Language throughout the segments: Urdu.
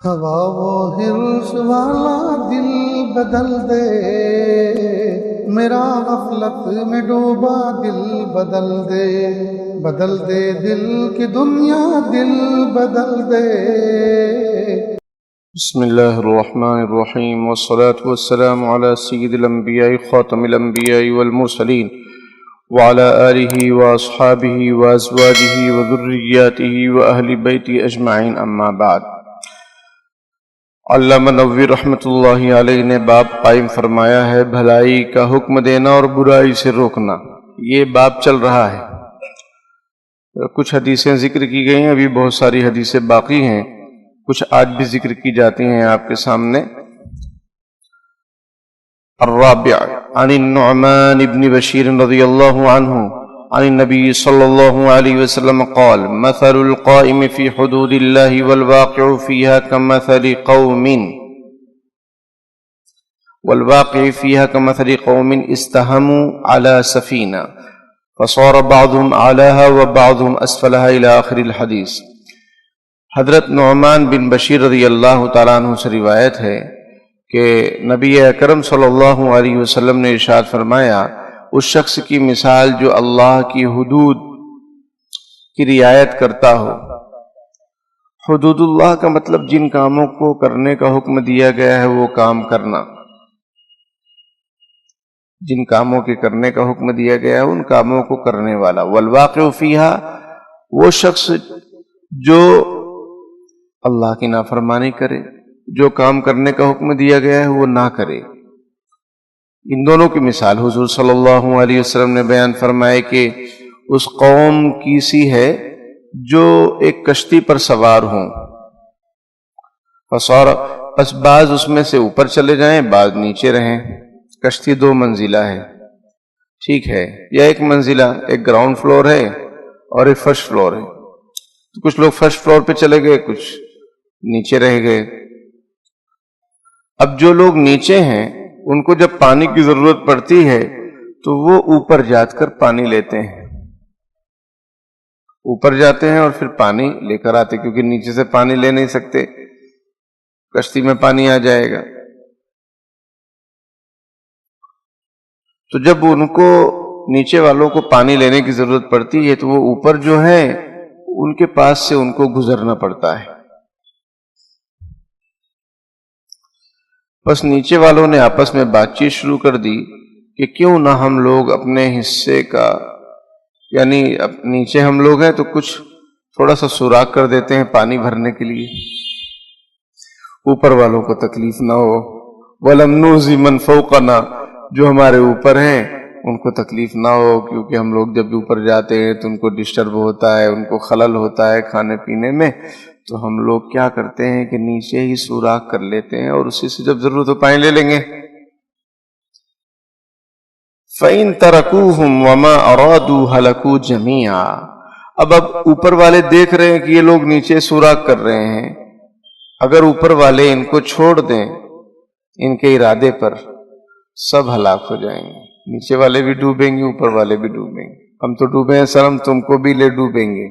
ہوا وہ ہرس والا دل بدل دے، میرا غفلت میں ڈوبا دل بدل دے، بدل دے دل کی دنیا دل بدل دے۔ بسم اللہ الرحمن الرحیم، والصلاة والسلام على سید الانبیاء خاتم الانبیاء والمرسلین وعلى آلہ واصحابہ وازواجہ وذریاتہ واہل بیتہ اجمعین، اما بعد۔ علامہ نووی رحمۃ اللہ علیہ نے باب قائم فرمایا ہے بھلائی کا حکم دینا اور برائی سے روکنا۔ یہ باب چل رہا ہے، کچھ حدیثیں ذکر کی گئی ہیں، ابھی بہت ساری حدیثیں باقی ہیں، کچھ آج بھی ذکر کی جاتی ہیں آپ کے سامنے۔ الرابع عن النعمان بن بشیر رضی اللہ عنہ عن النبی صلی اللہ علیہ وسلم قال مثل القائم في حدود الله والواقع فيها كمثل قوم استهموا على سفينة فصار بعضهم أعلاها وبعضهم أسفلها إلى آخر الحديث۔ حضرت نعمان بن بشیر رضی اللہ تعالیٰ عنہ سے روایت ہے کہ نبی اکرم صلی اللہ علیہ وسلم نے ارشاد فرمایا، اس شخص کی مثال جو اللہ کی حدود کی رعایت کرتا ہو۔ حدود اللہ کا مطلب جن کاموں کو کرنے کا حکم دیا گیا ہے وہ کام کرنا، جن کاموں کے کرنے کا حکم دیا گیا ہے ان کاموں کو کرنے والا۔ والواقع فیہا، وہ شخص جو اللہ کی نافرمانی کرے، جو کام کرنے کا حکم دیا گیا ہے وہ نہ کرے۔ ان دونوں کی مثال حضور صلی اللہ علیہ وسلم نے بیان فرمائے کہ اس قوم کی سی ہے جو ایک کشتی پر سوار ہوں، پس بعض اس میں سے اوپر چلے جائیں، بعض نیچے رہیں۔ کشتی دو منزلہ ہے، ٹھیک ہے، یا ایک منزلہ، ایک گراؤنڈ فلور ہے اور ایک فرسٹ فلور ہے، تو کچھ لوگ فرسٹ فلور پہ چلے گئے، کچھ نیچے رہ گئے۔ اب جو لوگ نیچے ہیں ان کو جب پانی کی ضرورت پڑتی ہے تو وہ اوپر جا کر پانی لیتے ہیں، اوپر جاتے ہیں اور پھر پانی لے کر آتے، کیونکہ نیچے سے پانی لے نہیں سکتے، کشتی میں پانی آ جائے گا۔ تو جب ان کو نیچے والوں کو پانی لینے کی ضرورت پڑتی ہے تو وہ اوپر جو ہے ان کے پاس سے ان کو گزرنا پڑتا ہے۔ بس نیچے والوں نے آپس میں بات چیت شروع کر دی کہ کیوں نہ ہم لوگ اپنے حصے کا، یعنی نیچے ہم لوگ ہیں تو کچھ تھوڑا سا سوراخ کر دیتے ہیں پانی بھرنے کے لیے، اوپر والوں کو تکلیف نہ ہو۔ وَلَمْ نُؤْذِ مَنْ فَوْقَنَا، جو ہمارے اوپر ہیں ان کو تکلیف نہ ہو، کیونکہ ہم لوگ جب اوپر جاتے ہیں تو ان کو ڈسٹرب ہوتا ہے، ان کو خلل ہوتا ہے کھانے پینے میں، تو ہم لوگ کیا کرتے ہیں کہ نیچے ہی سوراخ کر لیتے ہیں اور اسی سے جب ضرورت ہو پانی لے لیں گے۔ فَإِن تَرَكُوهُمْ وَمَا أَرَادُوا هَلَكُوا جَمِيعًا، اب اوپر والے دیکھ رہے ہیں کہ یہ لوگ نیچے سوراخ کر رہے ہیں، اگر اوپر والے ان کو چھوڑ دیں ان کے ارادے پر، سب ہلاک ہو جائیں گے، نیچے والے بھی ڈوبیں گے، اوپر والے بھی ڈوبیں گے، ہم تو ڈوبے ہیں سر، ہم تم کو بھی لے ڈوبیں گے۔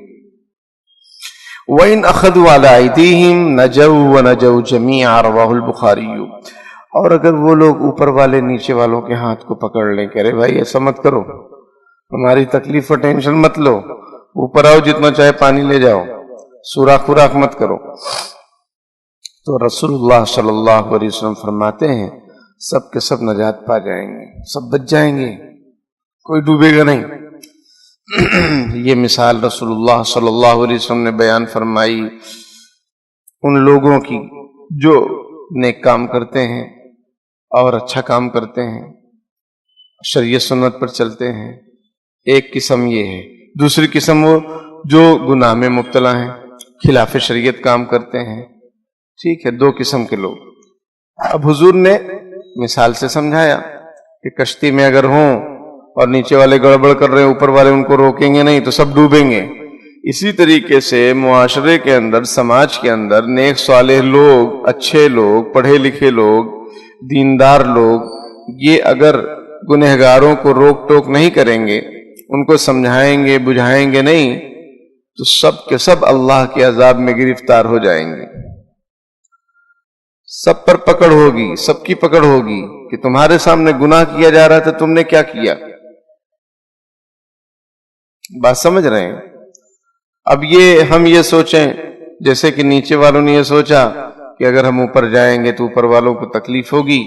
وَإِنْ أَخَذُوا عَلَىٰ أَيْدِيهِمْ نَجَوْا وَنَجَوْا جَمِيعًا، رواه البخاری۔ اور اگر وہ لوگ اوپر والے نیچے والوں کے ہاتھ کو پکڑ لیں، کہہ رہے بھائی ایسا مت کرو، ہماری تکلیف اور ٹینشن مت لو، اوپر آؤ جتنا چاہے پانی لے جاؤ، سوراخ وراخ مت کرو، تو رسول اللہ صلی اللہ علیہ وسلم فرماتے ہیں سب کے سب نجات پا جائیں گے، سب بچ جائیں گے، کوئی ڈوبے گا نہیں۔ یہ مثال رسول اللہ صلی اللہ علیہ وسلم نے بیان فرمائی ان لوگوں کی جو نیک کام کرتے ہیں اور اچھا کام کرتے ہیں، شریعت سنت پر چلتے ہیں، ایک قسم یہ ہے۔ دوسری قسم وہ جو گناہ میں مبتلا ہیں، خلاف شریعت کام کرتے ہیں، ٹھیک ہے، دو قسم کے لوگ۔ اب حضور نے مثال سے سمجھایا کہ کشتی میں اگر ہوں اور نیچے والے گڑبڑ کر رہے ہیں، اوپر والے ان کو روکیں گے نہیں تو سب ڈوبیں گے۔ اسی طریقے سے معاشرے کے اندر، سماج کے اندر نیک صالح لوگ، اچھے لوگ، پڑھے لکھے لوگ، دیندار لوگ، یہ اگر گنہگاروں کو روک ٹوک نہیں کریں گے، ان کو سمجھائیں گے، بجھائیں گے نہیں، تو سب کے سب اللہ کے عذاب میں گرفتار ہو جائیں گے۔ سب پر پکڑ ہوگی، سب کی پکڑ ہوگی کہ تمہارے سامنے گناہ کیا جا رہا تھا، تم نے کیا کیا. بات سمجھ رہے ہیں؟ اب ہم یہ سوچیں جیسے کہ نیچے والوں نے یہ سوچا کہ اگر ہم اوپر جائیں گے تو اوپر والوں کو تکلیف ہوگی،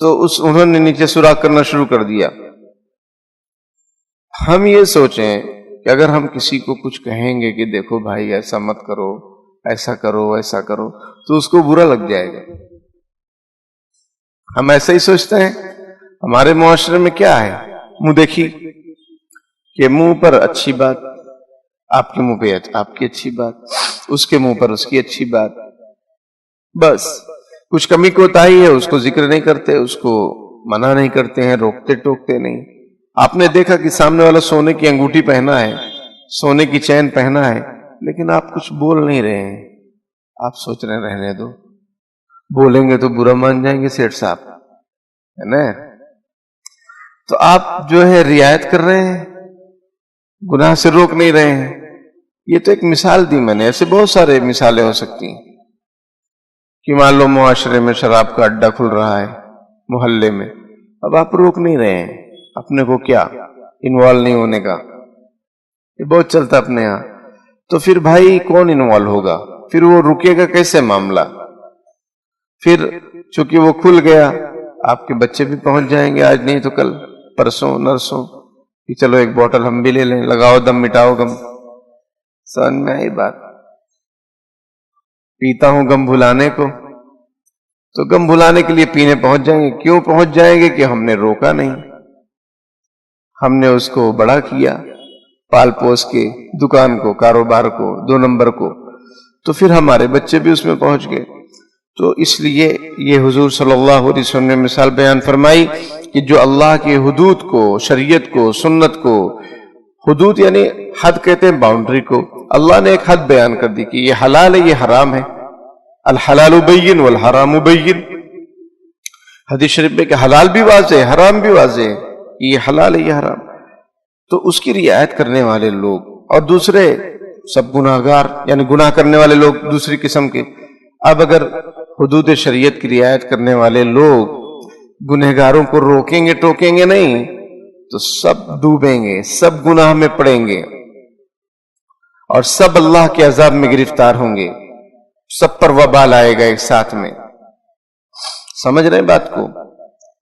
تو انہوں نے نیچے سوراخ کرنا شروع کر دیا. ہم یہ سوچیں کہ اگر ہم کسی کو کچھ کہیں گے کہ دیکھو بھائی ایسا مت کرو، ایسا کرو، ایسا کرو، تو اس کو برا لگ جائے گا. ہم ایسا ہی سوچتے ہیں. ہمارے معاشرے میں کیا ہے؟ منہ دیکھی کہ منہ پر اچھی بات، آپ کے منہ پہ آپ کی اچھی بات، اس کے منہ پر اس کی اچھی بات. بس کچھ کمی کوتاہی ہے اس کو ذکر نہیں کرتے، اس کو منع نہیں کرتے ہیں، روکتے ٹوکتے نہیں. آپ نے دیکھا کہ سامنے والا سونے کی انگوٹھی پہنا ہے، سونے کی چین پہنا ہے، لیکن آپ کچھ بول نہیں رہے ہیں. آپ سوچ رہے رہنے دو، بولیں گے تو برا مان جائیں گے سیٹھ صاحب، ہے نا. تو آپ جو ہے رعایت کر رہے ہیں، گناہ سے روک نہیں رہے ہیں. یہ تو ایک مثال دی میں نے، ایسے بہت سارے مثالیں ہو سکتی ہیں کہ مان لو معاشرے میں شراب کا اڈا کھل رہا ہے محلے میں، اب آپ روک نہیں رہے ہیں، اپنے کو کیا انوالو نہیں ہونے کا، یہ بہت چلتا اپنے یہاں. تو پھر بھائی کون انوالو ہوگا؟ پھر وہ رکے گا کیسے معاملہ؟ پھر چونکہ وہ کھل گیا، آپ کے بچے بھی پہنچ جائیں گے، آج نہیں تو کل، پرسوں نرسوں، کہ چلو ایک بوٹل ہم بھی لے لیں، لگاؤ دم مٹاؤ غم. سمجھ میں آئی بات؟ پیتا ہوں غم بھلانے کو، تو غم بھلانے کے لیے پینے پہنچ جائیں گے. کیوں پہنچ جائیں گے؟ کہ ہم نے روکا نہیں، ہم نے اس کو بڑا کیا، پال پوس کے دکان کو، کاروبار کو، 2 نمبر کو، تو پھر ہمارے بچے بھی اس میں پہنچ گئے. تو اس لیے یہ حضور صلی اللہ علیہ وسلم نے مثال بیان فرمائی کہ جو اللہ کی حدود کو، شریعت کو، سنت کو، حدود یعنی حد کہتے ہیں باؤنڈری کو، اللہ نے ایک حد بیان کر دی کہ یہ حلال ہے، یہ حرام ہے. الحلال بین والحرام بین. حدیث شریف میں کہ حلال بھی واضح ہے، حرام بھی واضح ہے، یہ حلال ہے، یہ حرام. تو اس کی رعایت کرنے والے لوگ اور دوسرے سب گناہگار، یعنی گناہ کرنے والے لوگ دوسری قسم کے. اب اگر حدود شریعت کی رعایت کرنے والے لوگ گنہگاروں کو روکیں گے ٹوکیں گے نہیں تو سب ڈوبیں گے، سب گناہ میں پڑیں گے اور سب اللہ کے عذاب میں گرفتار ہوں گے، سب پر وبال آئے گا ایک ساتھ میں. سمجھ رہے ہیں بات کو؟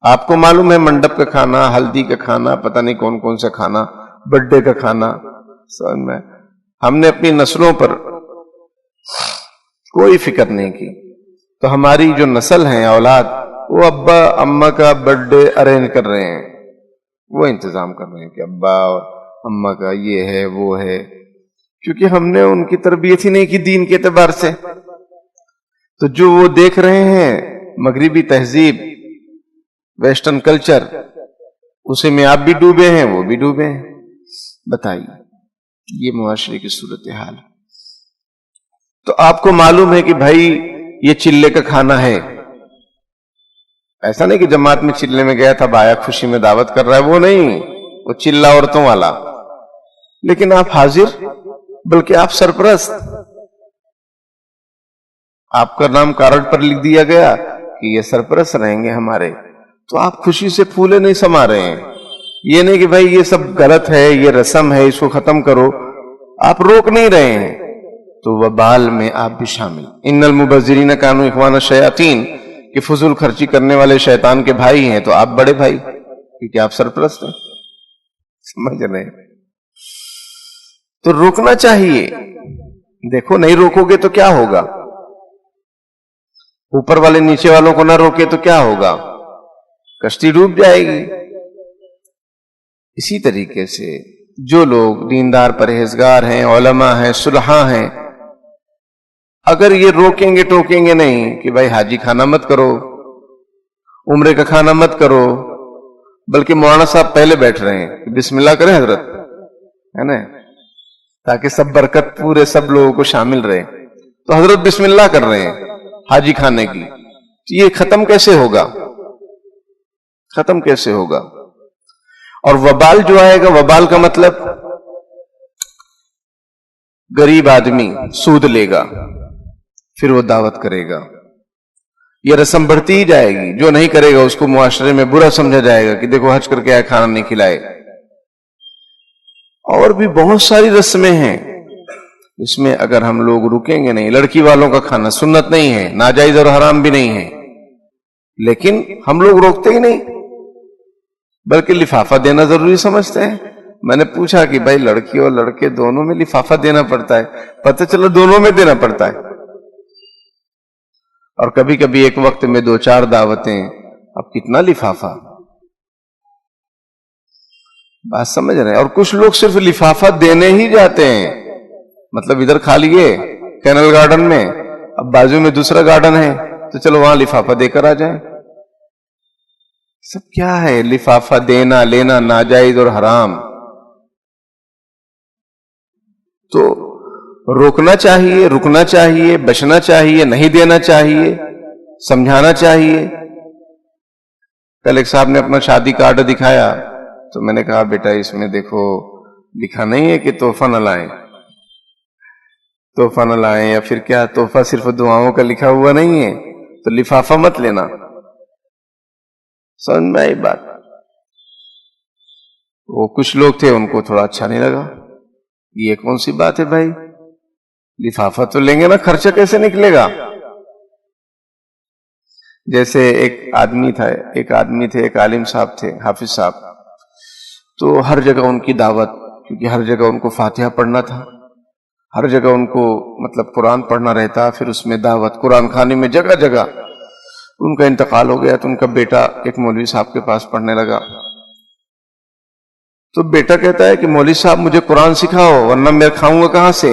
آپ کو معلوم ہے منڈپ کا کھانا، ہلدی کا کھانا، پتہ نہیں کون کون سا کھانا، برتھ ڈے کا کھانا. سمجھ میں ہم نے اپنی نسلوں پر کوئی فکر نہیں کی. تو ہماری جو نسل ہے، اولاد، وہ ابا اماں کا برتھ ڈے ارینج کر رہے ہیں، وہ انتظام کر رہے ہیں کہ ابا اور اماں کا یہ ہے وہ ہے، کیونکہ ہم نے ان کی تربیت ہی نہیں کی دین کے اعتبار سے. تو جو وہ دیکھ رہے ہیں مغربی تہذیب، ویسٹرن کلچر، اسے میں آپ بھی ڈوبے ہیں، وہ بھی ڈوبے ہیں. بتائیے یہ معاشرے کی صورتحال. تو آپ کو معلوم ہے کہ بھائی یہ چلے کا کھانا ہے، ایسا نہیں کہ جماعت میں چلے میں گیا تھا بایا خوشی میں دعوت کر رہا ہے، وہ نہیں، وہ چلہ عورتوں والا. لیکن آپ حاضر، بلکہ آپ سرپرست، آپ کا نام کارڈ پر لکھ دیا گیا کہ یہ سرپرست رہیں گے ہمارے. تو آپ خوشی سے پھولے نہیں سما رہے ہیں. یہ نہیں کہ بھائی یہ سب غلط ہے، یہ رسم ہے، اس کو ختم کرو، آپ روک نہیں رہے ہیں. تو وبال میں آپ بھی شامل. ان المبذرین کانوا اخوان الشیاطین، کہ فضول خرچی کرنے والے شیطان کے بھائی ہیں، تو آپ بڑے بھائی کیونکہ آپ سرپرست ہیں. سمجھ رہے ہیں؟ تو روکنا چاہیے. دیکھو نہیں روکو گے تو کیا ہوگا؟ اوپر والے نیچے والوں کو نہ روکے تو کیا ہوگا؟ کشتی ڈوب جائے گی. اسی طریقے سے جو لوگ دیندار پرہیزگار ہیں، علماء ہیں، صلحاء ہیں، اگر یہ روکیں گے ٹوکیں گے نہیں کہ بھائی حاجی کھانا مت کرو، عمرے کا کھانا مت کرو، بلکہ مولانا صاحب پہلے بیٹھ رہے ہیں کہ بسم اللہ کریں حضرت، ہے نا، تاکہ سب برکت پورے سب لوگوں کو شامل رہے. تو حضرت بسم اللہ کر رہے ہیں حاجی کھانے کی. یہ ختم کیسے ہوگا؟ ختم کیسے ہوگا؟ اور وبال جو آئے گا، وبال کا مطلب غریب آدمی سود لے گا، پھر وہ دعوت کرے گا، یہ رسم بڑھتی ہی جائے گی. جو نہیں کرے گا اس کو معاشرے میں برا سمجھا جائے گا کہ دیکھو حج کر کے آئے کھانا نہیں کھلائے. اور بھی بہت ساری رسمیں ہیں اس میں اگر ہم لوگ رکیں گے نہیں. لڑکی والوں کا کھانا سنت نہیں ہے، ناجائز اور حرام بھی نہیں ہے، لیکن ہم لوگ روکتے ہی نہیں بلکہ لفافہ دینا ضروری سمجھتے ہیں. میں نے پوچھا کہ بھائی لڑکی اور لڑکے دونوں میں لفافہ دینا پڑتا ہے؟ پتہ چلا دونوں میں دینا پڑتا ہے. اور کبھی کبھی ایک وقت میں 2-4 دعوتیں، اب کتنا لفافہ. بات سمجھ رہے ہیں؟ اور کچھ لوگ صرف لفافہ دینے ہی جاتے ہیں، مطلب ادھر کھا لیے کینل گارڈن میں، اب بازو میں دوسرا گارڈن ہے تو چلو وہاں لفافہ دے کر آ جائیں. سب کیا ہے؟ لفافہ دینا لینا ناجائز اور حرام. تو روکنا چاہیے، رکنا چاہیے، بچنا چاہیے، نہیں دینا چاہیے، سمجھانا چاہیے. کل ایک صاحب نے اپنا شادی کارڈ دکھایا تو میں نے کہا بیٹا اس میں دیکھو لکھا نہیں ہے کہ تحفہ نہ لائیں، تحفہ نہ لائیں یا پھر کیا، تحفہ صرف دعاؤں کا لکھا ہوا نہیں ہے، تو لفافہ مت لینا. سمجھ میں آئی بات؟ وہ کچھ لوگ تھے ان کو تھوڑا اچھا نہیں لگا. یہ کون سی بات ہے بھائی، لفافہ تو لیں گے نا، خرچہ کیسے نکلے گا؟ جیسے ایک آدمی تھے، ایک عالم صاحب تھے، حافظ صاحب، تو ہر جگہ ان کی دعوت، کیونکہ ہر جگہ ان کو فاتحہ پڑھنا تھا، ہر جگہ ان کو مطلب قرآن پڑھنا رہتا، پھر اس میں دعوت، قرآن خانے میں جگہ جگہ. ان کا انتقال ہو گیا تو ان کا بیٹا ایک مولوی صاحب کے پاس پڑھنے لگا. تو بیٹا کہتا ہے کہ مولوی صاحب مجھے قرآن سکھاؤ ورنہ میں کھاؤں گا کہاں سے.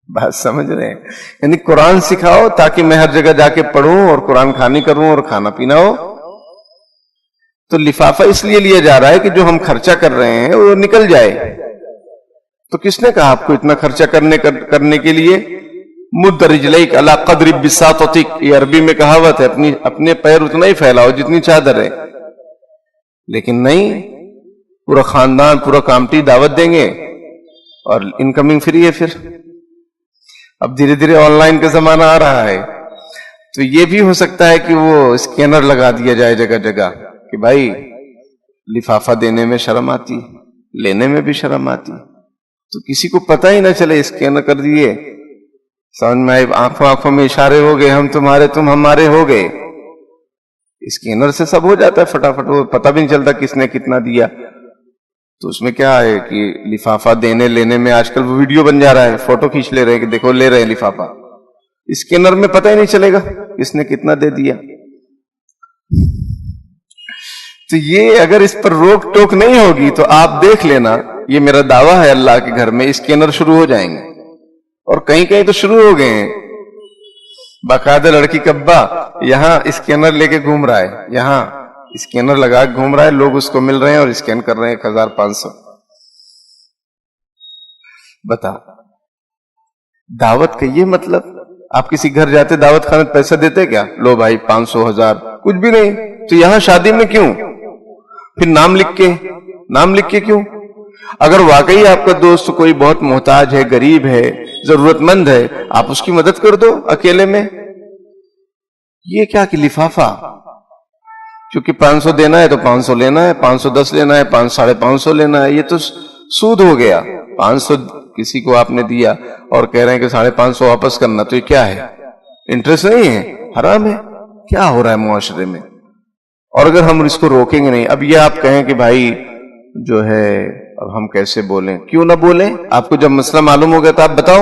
بات سمجھ رہے ہیں؟ یعنی قرآن سکھاؤ تاکہ میں ہر جگہ جا کے پڑھوں اور قرآن خوانی کروں اور کھانا پینا ہو. تو لفافہ اس لیے لیا جا رہا ہے کہ جو ہم خرچہ کر رہے ہیں وہ نکل جائے. تو کس نے کہا آپ کو اتنا خرچہ کرنے کے لیے؟ مد رجلیک علی قدر بساطتک، یہ عربی میں کہاوت ہے، اپنے پیر اتنا ہی پھیلاؤ جتنی چادر ہے. لیکن نہیں، پورا خاندان پورا کامٹی دعوت دیں گے اور انکمنگ فری ہے. پھر اب دھیرے دھیرے آن لائن کا زمانہ آ رہا ہے تو یہ بھی ہو سکتا ہے کہ وہ اسکینر لگا دیا جائے جگہ جگہ کہ بھائی لفافہ دینے میں شرم آتی، لینے میں بھی شرم آتی، تو کسی کو پتہ ہی نہ چلے، اسکینر کر دیے. سمجھ میں آئے؟ آنکھوں میں اشارے ہو گئے، ہم تمہارے تم ہمارے ہو گئے. اسکینر سے سب ہو جاتا ہے فٹافٹ، وہ پتہ بھی نہیں چلتا کس نے کتنا دیا. تو اس میں کیا ہے کہ لفافہ دینے لینے میں آج کل وہ ویڈیو بن جا رہا ہے، فوٹو کھینچ لے رہے ہیں کہ دیکھو لے رہے ہیں لفافہ. اسکینر میں پتہ ہی نہیں چلے گا کس نے کتنا دے دیا. تو یہ اگر اس پر روک ٹوک نہیں ہوگی تو آپ دیکھ لینا، یہ میرا دعویٰ ہے اللہ کے گھر میں اسکینر شروع ہو جائیں گے. اور کہیں کہیں تو شروع ہو گئے ہیں. باقاعدہ لڑکی کا ابا یہاں اسکینر لے کے گھوم رہا ہے، یہاں اسکینر لگا کے گھوم رہا ہے، لوگ اس کو مل رہے ہیں اور اسکین کر رہے ہیں 1500. بتا، دعوت کا یہ مطلب؟ آپ کسی گھر جاتے دعوت خانے پیسہ دیتے کیا؟ لو بھائی 500 1000، کچھ بھی نہیں. تو یہاں شادی میں کیوں؟ پھر نام لکھ کے کیوں؟ اگر واقعی آپ کا دوست کوئی بہت محتاج ہے، غریب ہے، ضرورت مند ہے، آپ اس کی مدد کر دو اکیلے میں. یہ کیا کہ لفافہ، کیونکہ 500 دینا ہے تو 500 لینا ہے، 510 لینا ہے، 550 لینا ہے. یہ تو سود ہو گیا. 500 کسی کو آپ نے دیا اور کہہ رہے ہیں کہ 550 واپس کرنا، تو یہ کیا ہے؟ انٹرسٹ نہیں ہے، حرام ہے. کیا ہو رہا ہے معاشرے میں؟ اور اگر ہم اس کو روکیں گے نہیں، اب یہ آپ کہیں کہ بھائی جو ہے اب ہم کیسے بولیں؟ کیوں نہ بولیں؟ آپ کو جب مسئلہ معلوم ہو گیا تو آپ بتاؤ.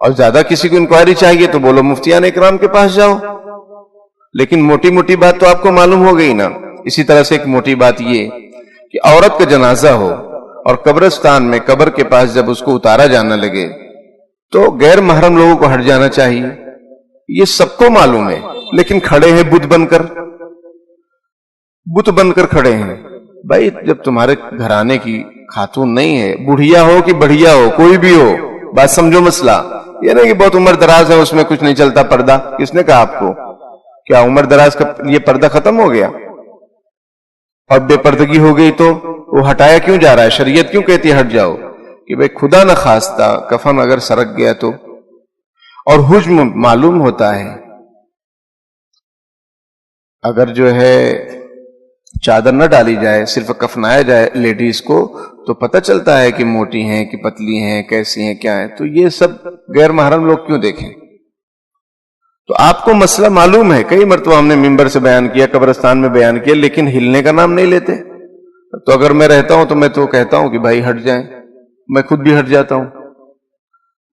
اور زیادہ کسی کو انکوائری چاہیے تو بولو مفتیان اکرام کے پاس جاؤ. لیکن موٹی موٹی بات تو آپ کو معلوم ہو گئی نا. اسی طرح سے ایک موٹی بات یہ کہ عورت کا جنازہ ہو اور قبرستان میں قبر کے پاس جب اس کو اتارا جانا لگے تو غیر محرم لوگوں کو ہٹ جانا چاہیے. یہ سب کو معلوم ہے، لیکن کھڑے ہیں بت بن کر کھڑے ہیں. بھائی جب تمہارے گھرانے کی خاتون نہیں ہے، بڑھیا ہو کہ بڑھیا ہو، کوئی بھی ہو، بات سمجھو مسئلہ. یہ نہیں کہ بہت عمر دراز ہے اس میں کچھ نہیں چلتا پردہ. کس نے کہا آپ کو؟ کیا عمر دراز کا یہ پردہ ختم ہو گیا اور بے پردگی ہو گئی تو وہ ہٹایا کیوں جا رہا ہے؟ شریعت کیوں کہتی ہے ہٹ جاؤ؟ کہ بھئی خدا نہ خواستہ کفن اگر سرک گیا تو. اور حجم معلوم ہوتا ہے. اگر جو ہے چادر نہ ڈالی جائے، صرف کفنایا جائے لیڈیز کو، تو پتہ چلتا ہے کہ موٹی ہیں کہ پتلی ہیں، کیسی ہیں، کیا ہیں. تو یہ سب غیر محرم لوگ کیوں دیکھیں؟ تو آپ کو مسئلہ معلوم ہے. کئی مرتبہ ہم نے ممبر سے بیان کیا، قبرستان میں بیان کیا، لیکن ہلنے کا نام نہیں لیتے. تو اگر میں رہتا ہوں تو میں تو کہتا ہوں کہ بھائی ہٹ جائیں، میں خود بھی ہٹ جاتا ہوں.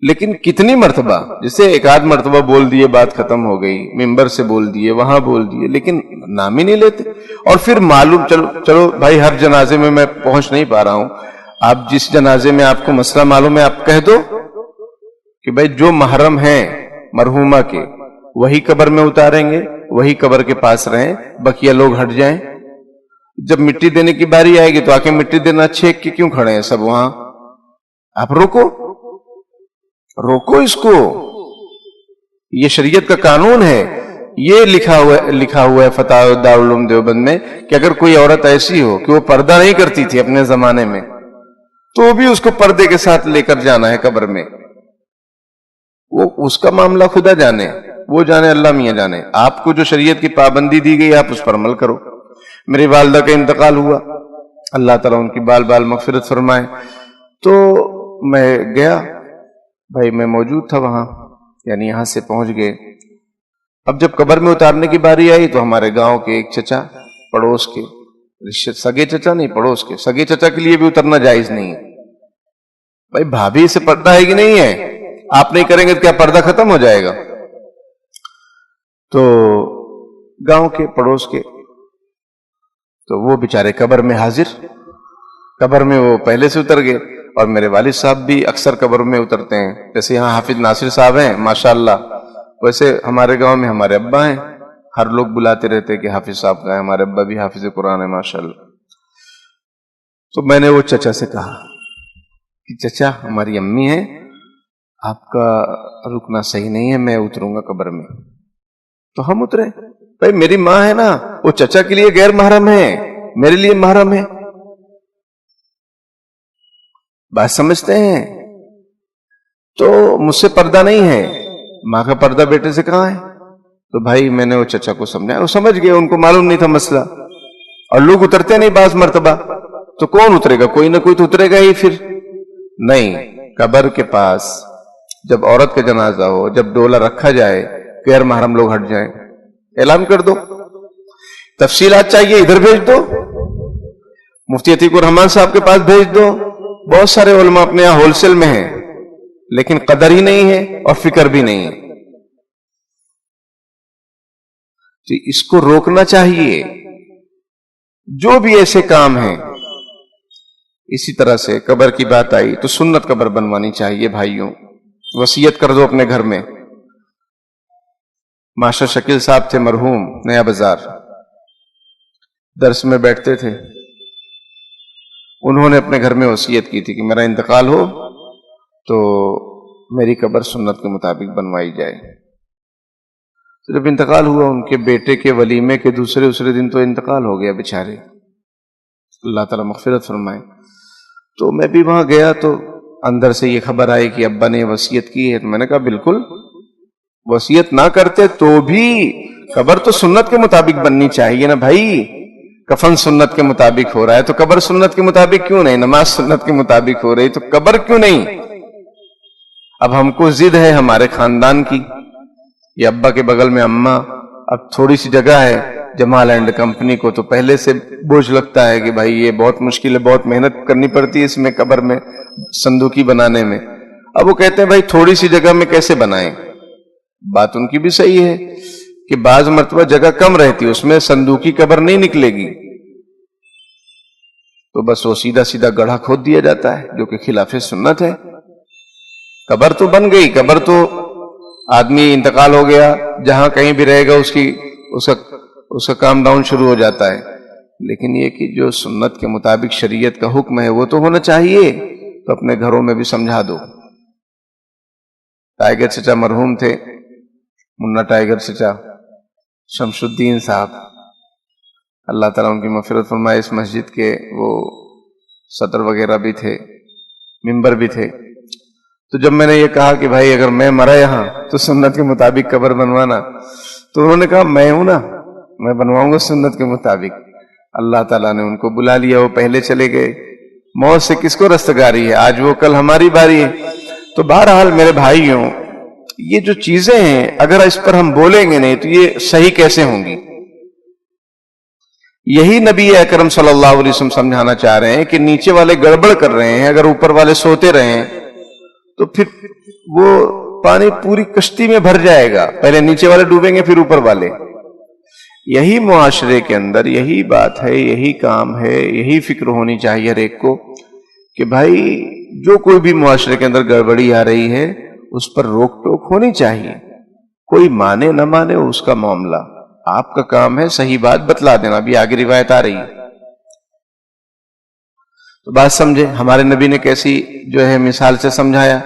لیکن کتنی مرتبہ، جسے ایک آدھ مرتبہ بول دیے بات ختم ہو گئی، ممبر سے بول دیے، وہاں بول دیے، لیکن نام ہی نہیں لیتے. اور پھر معلوم، چلو بھائی ہر جنازے میں میں پہنچ نہیں پا رہا ہوں، آپ جس جنازے میں آپ کو مسئلہ معلوم ہے آپ کہہ دو کہ بھائی جو محرم ہیں مرحومہ کے وہی قبر میں اتاریں گے، وہی قبر کے پاس رہیں، بقیہ لوگ ہٹ جائیں. جب مٹی دینے کی باری آئے گی تو آ کے مٹی دینا، چھیک کے کیوں کھڑے ہیں سب وہاں؟ آپ روکو اس کو. یہ شریعت کا قانون ہے. یہ لکھا ہوا ہے فتاوی دارالعلوم دیوبند میں کہ اگر کوئی عورت ایسی ہو کہ وہ پردہ نہیں کرتی تھی اپنے زمانے میں، تو بھی اس کو پردے کے ساتھ لے کر جانا ہے قبر میں. وہ اس کا معاملہ خدا جانے، وہ جانے، اللہ میاں جانے. آپ کو جو شریعت کی پابندی دی گئی آپ اس پر عمل کرو. میری والدہ کا انتقال ہوا، اللہ تعالیٰ ان کی بال بال مغفرت فرمائے. تو میں گیا، بھائی میں موجود تھا وہاں، یعنی یہاں سے پہنچ گئے. اب جب قبر میں اتارنے کی باری آئی تو ہمارے گاؤں کے ایک چچا، پڑوس کے، سگے چچا نہیں، پڑوس کے سگے چچا کے لیے بھی اترنا جائز نہیں ہے. بھائی بھابھی سے پردہ ہے کہ نہیں ہے؟ آپ نہیں کریں گے تو کیا پردہ ختم ہو جائے گا؟ تو گاؤں کے، پڑوس کے، تو وہ بیچارے قبر میں حاضر، قبر میں وہ پہلے سے اتر گئے. اور میرے والد صاحب بھی اکثر قبر میں اترتے ہیں. جیسے یہاں حافظ ناصر صاحب ہیں ماشاءاللہ، ویسے ہمارے گاؤں میں ہمارے ابا ہیں. ہر لوگ بلاتے رہتے کہ حافظ صاحب کا ہے، ہمارے ابا بھی حافظ قرآن ہے ماشاءاللہ. تو میں نے وہ چچا سے کہا کہ چچا ہماری امی ہیں، آپ کا رکنا صحیح نہیں ہے، میں اتروں گا قبر میں. تو ہم اترے. بھائی میری ماں ہے نا، وہ چچا کے لیے غیر محرم ہے، میرے لیے محرم ہے. بات سمجھتے ہیں؟ تو مجھ سے پردہ نہیں ہے، ماں کا پردہ بیٹے سے کہاں ہے؟ تو بھائی میں نے وہ چچا کو سمجھایا، وہ سمجھ گئے، ان کو معلوم نہیں تھا مسئلہ. اور لوگ اترتے نہیں بعض مرتبہ، تو کون اترے گا؟ کوئی نہ کوئی تو اترے گا ہی. پھر نہیں، قبر کے پاس جب عورت کا جنازہ ہو، جب ڈولا رکھا جائے، غیر محرم لوگ ہٹ جائیں، اعلان کر دو. تفصیلات چاہیے ادھر بھیج دو، مفتی عتیق الرحمان صاحب کے پاس بھیج دو. بہت سارے علماء اپنے یہاں ہول سیل میں ہیں، لیکن قدر ہی نہیں ہے اور فکر بھی نہیں ہے. تو اس کو روکنا چاہیے. جو بھی ایسے کام ہیں، اسی طرح سے قبر کی بات آئی تو سنت قبر بنوانی چاہیے بھائیوں. وصیت کر دو اپنے گھر میں. ماسٹر شکیل صاحب تھے مرحوم، نیا بازار، درس میں بیٹھتے تھے. انہوں نے اپنے گھر میں وصیت کی تھی کہ میرا انتقال ہو تو میری قبر سنت کے مطابق بنوائی جائے. تو جب انتقال ہوا، ان کے بیٹے کے ولیمے کے دوسرے دن تو انتقال ہو گیا بیچارے، اللہ تعالیٰ مغفرت فرمائے. تو میں بھی وہاں گیا تو اندر سے یہ خبر آئی کہ ابا نے وصیت کی ہے. تو میں نے کہا بالکل، وصیت نہ کرتے تو بھی قبر تو سنت کے مطابق بننی چاہیے نا بھائی. کفن سنت کے مطابق ہو رہا ہے تو قبر سنت کے مطابق کیوں نہیں؟ نماز سنت کے مطابق ہو رہی تو قبر کیوں نہیں؟ اب ہم کو ضد ہے ہمارے خاندان کی، یہ ابا کے بغل میں اماں، اب تھوڑی سی جگہ ہے جمال اینڈ کمپنی کو، تو پہلے سے بوجھ لگتا ہے کہ بھائی یہ بہت مشکل ہے، بہت محنت کرنی پڑتی ہے اس میں، قبر میں صندوقی بنانے میں. اب وہ کہتے ہیں بھائی تھوڑی سی جگہ میں کیسے بنائیں؟ بات ان کی بھی صحیح ہے کہ بعض مرتبہ جگہ کم رہتی، اس میں صندوقی قبر نہیں نکلے گی، تو بس وہ سیدھا سیدھا گڑھا کھود دیا جاتا ہے، جو کہ خلاف سنت ہے. قبر تو بن گئی، قبر تو آدمی انتقال ہو گیا، جہاں کہیں بھی رہے گا اس کا کام ڈاؤن شروع ہو جاتا ہے. لیکن یہ کہ جو سنت کے مطابق شریعت کا حکم ہے وہ تو ہونا چاہیے. تو اپنے گھروں میں بھی سمجھا دو. ٹائیگر چچا مرحوم تھے، منا ٹائیگر چچا، شمس الدین صاحب، اللہ تعالیٰ ان کی مغفرت فرمائے. اس مسجد کے وہ صدر وغیرہ بھی تھے، ممبر بھی تھے. تو جب میں نے یہ کہا کہ بھائی اگر میں مرا یہاں تو سنت کے مطابق قبر بنوانا، تو انہوں نے کہا میں ہوں نا، میں بنواؤں گا سنت کے مطابق۔ اللہ تعالیٰ نے ان کو بلا لیا، وہ پہلے چلے گئے۔ موت سے کس کو رستگاری ہے؟ آج وہ، کل ہماری باری ہے۔ تو بہرحال میرے بھائیوں، یہ جو چیزیں ہیں اگر اس پر ہم بولیں گے نہیں تو یہ صحیح کیسے ہوں گی؟ یہی نبی اکرم صلی اللہ علیہ وسلم سمجھانا چاہ رہے ہیں کہ نیچے والے گڑبڑ کر رہے ہیں، اگر اوپر والے سوتے رہیں تو پھر وہ پانی پوری کشتی میں بھر جائے گا، پہلے نیچے والے ڈوبیں گے پھر اوپر والے۔ یہی معاشرے کے اندر یہی بات ہے، یہی کام ہے، یہی فکر ہونی چاہیے ہر ایک کو کہ بھائی جو کوئی بھی معاشرے کے اندر گڑبڑی آ رہی ہے اس پر روک ٹوک ہونی چاہیے، کوئی مانے نہ مانے اس کا معاملہ، آپ کا کام ہے صحیح بات بتلا دینا۔ ابھی آگے روایت آ رہی ہے تو بات سمجھے، ہمارے نبی نے کیسی جو ہے مثال سے سمجھایا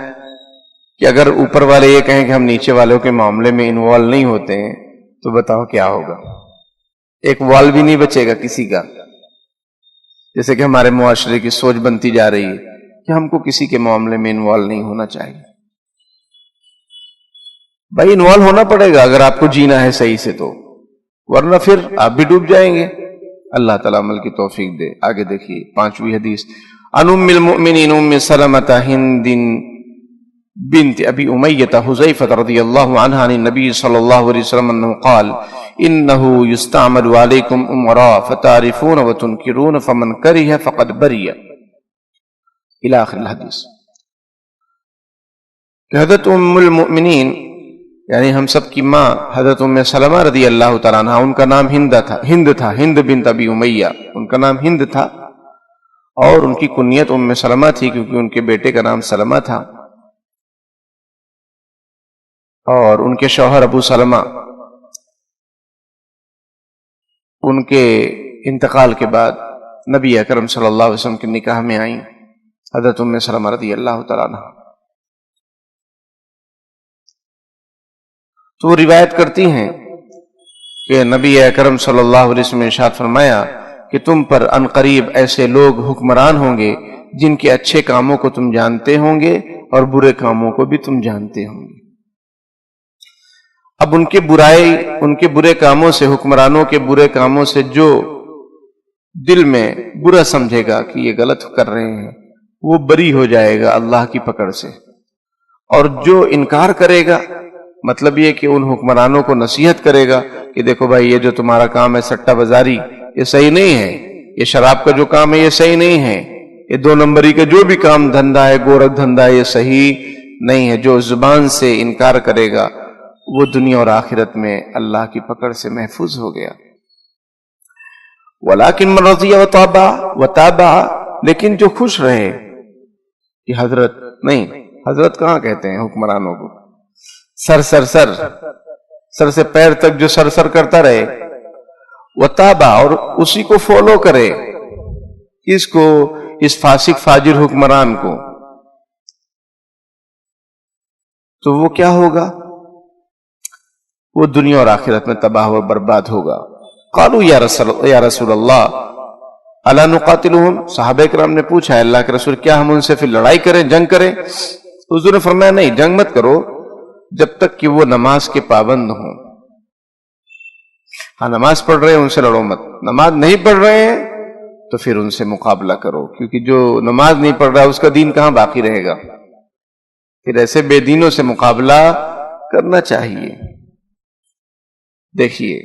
کہ اگر اوپر والے یہ کہیں کہ ہم نیچے والوں کے معاملے میں انوالو نہیں ہوتے ہیں تو بتاؤ کیا ہوگا؟ ایک وال بھی نہیں بچے گا کسی کا۔ جیسے کہ ہمارے معاشرے کی سوچ بنتی جا رہی ہے کہ ہم کو کسی کے معاملے میں انوالو نہیں ہونا چاہیے۔ بھائی انوالو ہونا پڑے گا اگر آپ کو جینا ہے صحیح سے، تو ورنہ پھر آپ بھی ڈوب جائیں گے۔ اللہ تعالیٰ عمل کی توفیق دے۔ آگے دیکھیے 5ویں حدیث، عن ام المؤمنین ام سلمۃ ہند بنت ابی امیۃ حذیفہ رضی اللہ عنہ عن النبی صلی اللہ علیہ وسلم انہ قال انہ یستعمل علیکم امراء فتعرفون وتنکرون فمن کرہ فقد بری الی آخر الحدیث۔ کہ حضرت ام المؤمنین یعنی ہم سب کی ماں حضرت ام سلمہ رضی اللہ تعالیٰ عنہ، ان کا نام ہند تھا، ہند بنت ابی امیہ، ان کا نام ہند تھا، اور ان کی کنیت ام سلمہ تھی کیونکہ ان کے بیٹے کا نام سلمہ تھا، اور ان کے شوہر ابو سلمہ ان کے انتقال کے بعد نبی اکرم صلی اللہ علیہ وسلم کے نکاح میں آئیں حضرت ام سلمہ رضی اللہ تعالیٰ عنہ۔ تو وہ روایت کرتی ہیں کہ نبی اکرم صلی اللہ علیہ وسلم نے ارشاد فرمایا کہ تم پر عنقریب ایسے لوگ حکمران ہوں گے جن کے اچھے کاموں کو تم جانتے ہوں گے اور برے کاموں کو بھی تم جانتے ہوں گے۔ اب ان کے برے کاموں سے، حکمرانوں کے برے کاموں سے جو دل میں برا سمجھے گا کہ یہ غلط کر رہے ہیں وہ بری ہو جائے گا اللہ کی پکڑ سے، اور جو انکار کرے گا، مطلب یہ کہ ان حکمرانوں کو نصیحت کرے گا کہ دیکھو بھائی یہ جو تمہارا کام ہے سٹہ بازاری، یہ صحیح نہیں ہے، یہ شراب کا جو کام ہے یہ صحیح نہیں ہے، یہ 2 نمبری کا جو بھی کام دھندا ہے، گورکھ دھندا ہے، یہ صحیح نہیں ہے۔ جو زبان سے انکار کرے گا وہ دنیا اور آخرت میں اللہ کی پکڑ سے محفوظ ہو گیا۔ وَلَٰكِن مَّن رَضِيَ وَتَابَعَ، لیکن جو خوش رہے، کہ حضرت نہیں، حضرت کہاں کہتے ہیں حکمرانوں کو، سر سے پیر تک جو سر کرتا رہے، وَتَابَعَ، اور اسی کو فالو کرے، اس کو، اس فاسق فاجر حکمران کو، تو وہ کیا ہوگا؟ وہ دنیا اور آخرت میں تباہ و برباد ہوگا۔ قالوا یا رسول اللہ الا نقاتلہم، صحابہ کرام نے پوچھا ہے اللہ کے رسول کیا ہم ان سے پھر لڑائی کریں، جنگ کریں؟ حضور نے فرمایا نہیں، جنگ مت کرو جب تک کہ وہ نماز کے پابند ہوں۔ ہاں نماز پڑھ رہے ہیں ان سے لڑو مت، نماز نہیں پڑھ رہے ہیں تو پھر ان سے مقابلہ کرو، کیونکہ جو نماز نہیں پڑھ رہا اس کا دین کہاں باقی رہے گا، پھر ایسے بے دینوں سے مقابلہ کرنا چاہیے۔ دیکھیے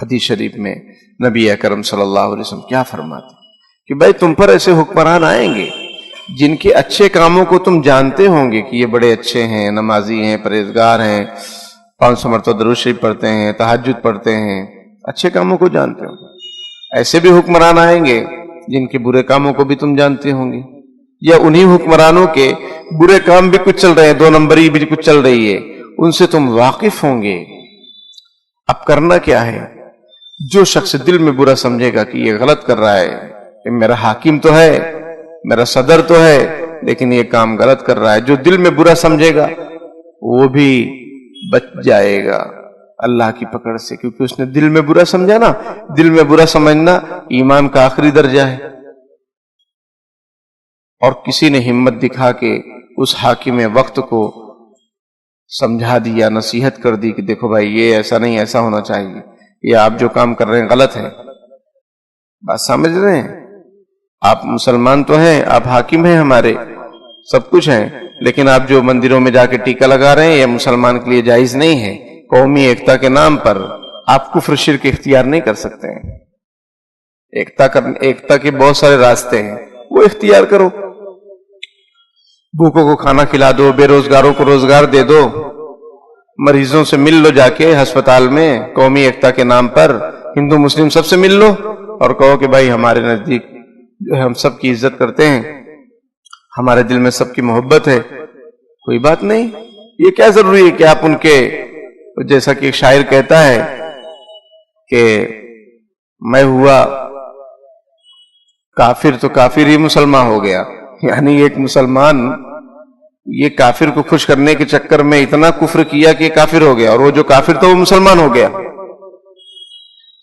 حدیث شریف میں نبی اکرم صلی اللہ علیہ وسلم کیا فرماتے کہ بھائی تم پر ایسے حکمران آئیں گے جن کے اچھے کاموں کو تم جانتے ہوں گے کہ یہ بڑے اچھے ہیں، نمازی ہیں، پرہیزگار ہیں، 500 مرتبہ درود شریف پڑھتے ہیں، تہجد پڑھتے ہیں، اچھے کاموں کو جانتے ہوں گے۔ ایسے بھی حکمران آئیں گے جن کے برے کاموں کو بھی تم جانتے ہوں گے، یا انہی حکمرانوں کے برے کام بھی کچھ چل رہے ہیں، 2 نمبری بھی کچھ چل رہی ہے، ان سے تم واقف ہوں گے۔ اب کرنا کیا ہے؟ جو شخص دل میں برا سمجھے گا کہ یہ غلط کر رہا ہے، کہ میرا حاکم تو ہے، میرا صدر تو ہے، لیکن یہ کام غلط کر رہا ہے، جو دل میں برا سمجھے گا وہ بھی بچ جائے گا اللہ کی پکڑ سے، کیونکہ اس نے دل میں برا سمجھا نا۔ دل میں برا سمجھنا ایمان کا آخری درجہ ہے، اور کسی نے ہمت دکھا کے اس حاکم وقت کو سمجھا دیا، نصیحت کر دی کہ دیکھو بھائی یہ ایسا نہیں، ایسا ہونا چاہیے، یہ آپ جو کام کر رہے ہیں غلط ہے. بات سمجھ رہے ہیں؟ آپ مسلمان تو ہیں، آپ حاکم ہیں، ہمارے سب کچھ ہیں، لیکن آپ جو مندروں میں جا کے ٹیکا لگا رہے ہیں یہ مسلمان کے لیے جائز نہیں ہے. قومی ایکتا کے نام پر آپ کفر شرک اختیار نہیں کر سکتے ہیں. ایکتا کے بہت سارے راستے ہیں، وہ اختیار کرو. بھوکوں کو کھانا کھلا دو، بے روزگاروں کو روزگار دے دو، مریضوں سے مل لو جا کے ہسپتال میں، قومی ایکتا کے نام پر ہندو مسلم سب سے مل لو اور کہو کہ بھائی ہمارے نزدیک جو ہے ہم سب کی عزت کرتے ہیں، ہمارے دل میں سب کی محبت ہے، کوئی بات نہیں. یہ کیا ضروری ہے کہ آپ ان کے، جیسا کہ ایک شاعر کہتا ہے کہ میں ہوا کافر تو کافر ہی مسلمان ہو گیا. یعنی ایک مسلمان یہ کافر کو خوش کرنے کے چکر میں اتنا کفر کیا کہ کافر ہو گیا، اور وہ جو کافر تھا وہ مسلمان ہو گیا.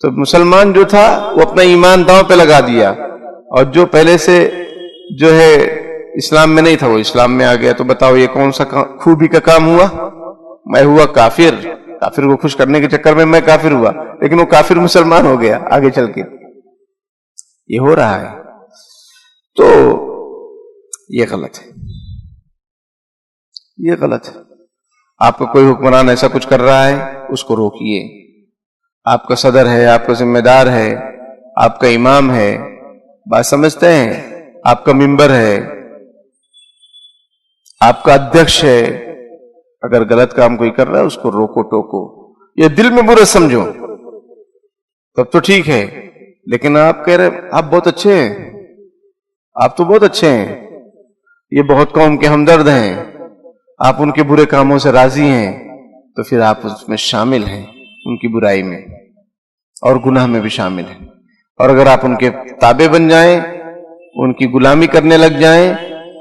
تو مسلمان جو تھا وہ اپنا ایمان داؤں پہ لگا دیا، اور جو پہلے سے جو ہے اسلام میں نہیں تھا وہ اسلام میں آ گیا. تو بتاؤ یہ کون سا خوبی کا کام ہوا؟ میں ہوا کافر، کافر کو خوش کرنے کے چکر میں کافر ہوا، لیکن وہ کافر مسلمان ہو گیا آگے چل کے. یہ ہو رہا ہے، تو یہ غلط ہے، یہ غلط ہے. آپ کا کوئی حکمران ایسا کچھ کر رہا ہے اس کو روکیے. آپ کا صدر ہے، آپ کا ذمہ دار ہے، آپ کا امام ہے، بات سمجھتے ہیں، آپ کا ممبر ہے، آپ کا ادھیکش ہے. اگر غلط کام کوئی کر رہا ہے اس کو روکو ٹوکو. یہ دل میں برا سمجھو تب تو ٹھیک ہے، لیکن آپ کہہ رہے آپ بہت اچھے ہیں، آپ تو بہت اچھے ہیں، یہ بہت قوم کے ہمدرد ہیں، آپ ان کے برے کاموں سے راضی ہیں، تو پھر آپ اس میں شامل ہیں، ان کی برائی میں اور گناہ میں بھی شامل ہیں. اور اگر آپ ان کے تابع بن جائیں، ان کی غلامی کرنے لگ جائیں،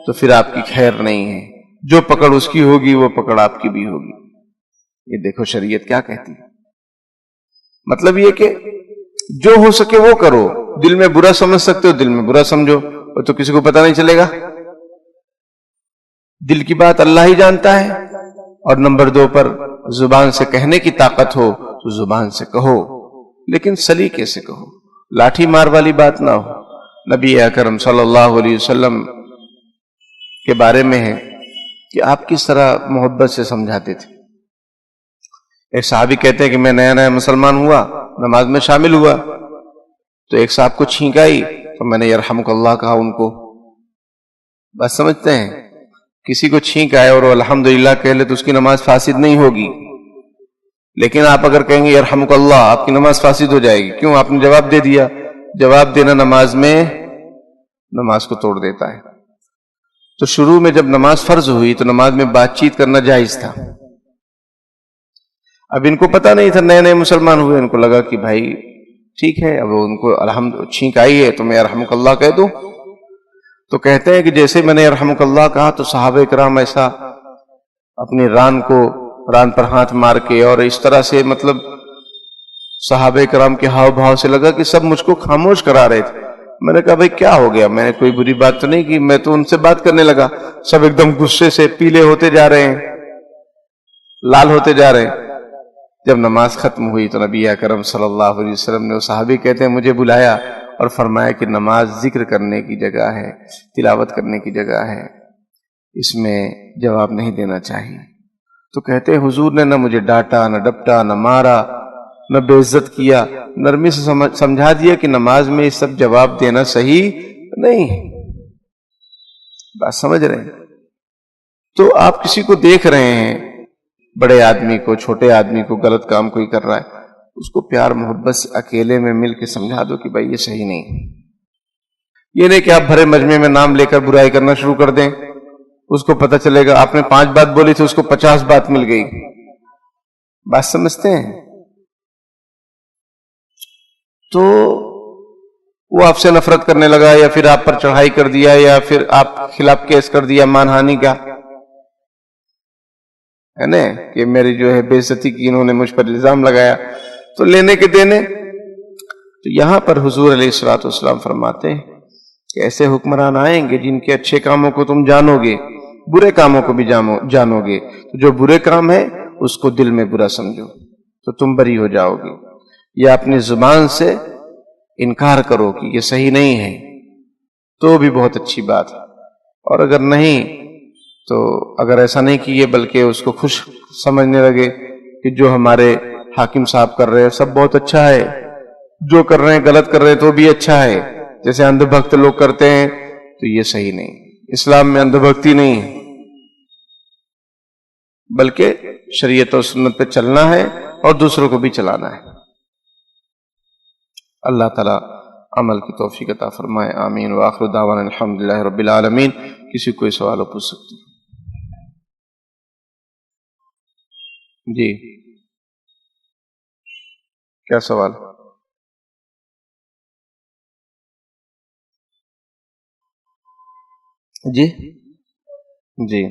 تو پھر آپ کی خیر نہیں ہے. جو پکڑ اس کی ہوگی وہ پکڑ آپ کی بھی ہوگی. یہ دیکھو شریعت کیا کہتی ہے. مطلب یہ کہ جو ہو سکے وہ کرو. دل میں برا سمجھ سکتے ہو دل میں برا سمجھو، وہ تو کسی کو پتہ نہیں چلے گا. دل کی بات اللہ ہی جانتا ہے. اور نمبر 2 پر زبان سے کہنے کی طاقت ہو تو زبان سے کہو، لیکن سلیقے سے کہو، لاٹھی مار والی بات نہ ہو. نبی اکرم صلی اللہ علیہ وسلم کے بارے میں ہے کہ آپ کس طرح محبت سے سمجھاتے تھے. ایک صحابی کہتے ہیں کہ میں نیا نیا مسلمان ہوا، نماز میں شامل ہوا، تو ایک صاحب کو چھینک آئی تو میں نے یرحمک اللہ کہا ان کو. بس سمجھتے ہیں، کسی کو چھینک آئے اور وہ الحمدللہ کہہ لے تو اس کی نماز فاسد نہیں ہوگی، لیکن آپ اگر کہیں گے یرحمک اللہ آپ کی نماز فاسد ہو جائے گی. کیوں؟ آپ نے جواب دے دیا. جواب دینا نماز میں نماز کو توڑ دیتا ہے. تو شروع میں جب نماز فرض ہوئی تو نماز میں بات چیت کرنا جائز تھا. اب ان کو پتہ نہیں تھا، نئے نئے مسلمان ہوئے، ان کو لگا کہ بھائی ٹھیک ہے، اب ان کو چھینک آئی ہے تو میں یرحمک اللہ کہہ دوں. تو کہتے ہیں کہ جیسے میں نے یرحمک اللہ کہا تو صحابہ کرام ایسا اپنی ران پر ہاتھ مار کے اور اس طرح سے، مطلب صحابہ کرام کے ہاؤ بھاؤ سے لگا کہ سب مجھ کو خاموش کرا رہے تھے. میں نے کہا بھائی کیا ہو گیا؟ میں نے کوئی بری بات تو نہیں کی، میں تو ان سے بات کرنے لگا. سب ایک دم غصے سے پیلے ہوتے جا رہے ہیں، لال ہوتے جا رہے ہیں. جب نماز ختم ہوئی تو نبی اکرم صلی اللہ علیہ وسلم نے، وہ صحابی کہتے ہیں، مجھے بلایا اور فرمایا کہ نماز ذکر کرنے کی جگہ ہے، تلاوت کرنے کی جگہ ہے، اس میں جواب نہیں دینا چاہیے. تو کہتے ہیں حضور نے نہ مجھے ڈانٹا، نہ ڈپٹا، نہ مارا، نہ بے عزت کیا، نرمی سے سمجھا دیا کہ نماز میں اس سب جواب دینا صحیح نہیں. بات سمجھ رہے ہیں؟ تو آپ کسی کو دیکھ رہے ہیں، بڑے آدمی کو، چھوٹے آدمی کو، غلط کام کوئی کر رہا ہے، اس کو پیار محبت سے اکیلے میں مل کے سمجھا دو کہ بھائی یہ صحیح نہیں. یہ نہیں کہ آپ بھرے مجمع میں نام لے کر برائی کرنا شروع کر دیں. اس کو پتہ چلے گا آپ نے 5 بات بولی تھی، اس کو 50 بات مل گئی. بات سمجھتے ہیں؟ تو وہ آپ سے نفرت کرنے لگا، یا پھر آپ پر چڑھائی کر دیا، یا پھر آپ خلاف کیس کر دیا مان ہانی کا، ہے نا، کہ میری جو ہے بے عزتی کی، انہوں نے مجھ پر الزام لگایا. تو لینے کے دینے. تو یہاں پر حضور علیہ الصلوۃ والسلام فرماتے ہیں کہ ایسے حکمران آئیں گے جن کے اچھے کاموں کو تم جانو گے برے کاموں کو بھی جانو گے تو جو برے کام ہے اس کو دل میں برا سمجھو تو تم بری ہو جاؤ گے، یا اپنی زبان سے انکار کرو کہ یہ صحیح نہیں ہے تو بھی بہت اچھی بات ہے، اور اگر نہیں تو اگر ایسا نہیں کیے بلکہ اس کو خوش سمجھنے لگے کہ جو ہمارے حاکم صاحب کر رہے ہیں سب بہت اچھا ہے، جو کر رہے ہیں غلط کر رہے ہیں تو بھی اچھا ہے، جیسے اندھ بھکت لوگ کرتے ہیں، تو یہ صحیح نہیں۔ اسلام میں اندھ بھکتی نہیں ہے، بلکہ شریعت اور سنت پہ چلنا ہے اور دوسروں کو بھی چلانا ہے۔ اللہ تعالیٰ عمل کی توفیق عطا فرمائے، آمین۔ وآخر دعوانا الحمدللہ رب العالمین۔ کسی کوئی سوال ہو پوچھ سکتے ہیں؟ جی کیا سوال؟ جی جی